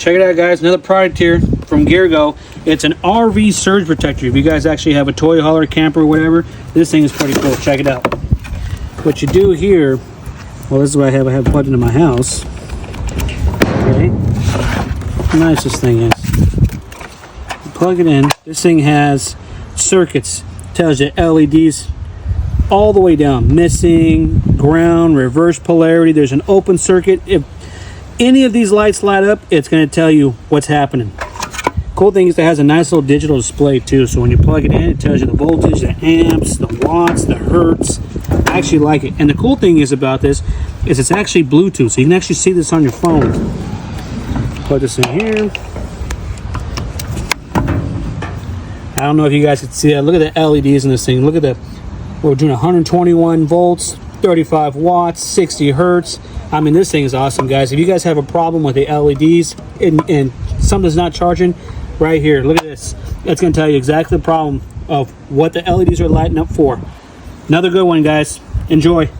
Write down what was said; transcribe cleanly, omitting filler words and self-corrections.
Check it out, guys. Another product here from GEARGO. It's an RV surge protector. If you guys actually have a toy hauler, camper, or whatever, this thing is pretty cool. Check it out. What you do here, well, this is what I have plugged into my house. Okay. How nice this thing is. You plug it in. This thing has circuits. Tells you LEDs all the way down. Missing, ground, reverse polarity. There's an open circuit. If any of these lights light up, it's going to tell you what's happening. Cool thing is it has a nice little digital display too, so when you plug it in, it tells you the voltage, the amps, the watts, the hertz. I actually like it. And the cool thing is about this is it's actually Bluetooth, so you can actually see this on your phone. Plug this in here. I don't know if you guys can see that. Look at the LEDs in this thing. Look at the, we're doing 121 volts, 35 watts, 60 hertz. I mean, this thing is awesome, guys. If you guys have a problem with the LEDs and something's not charging, right here, look at this. It's going to tell you exactly the problem of what the LEDs are lighting up for. Another good one, guys. Enjoy.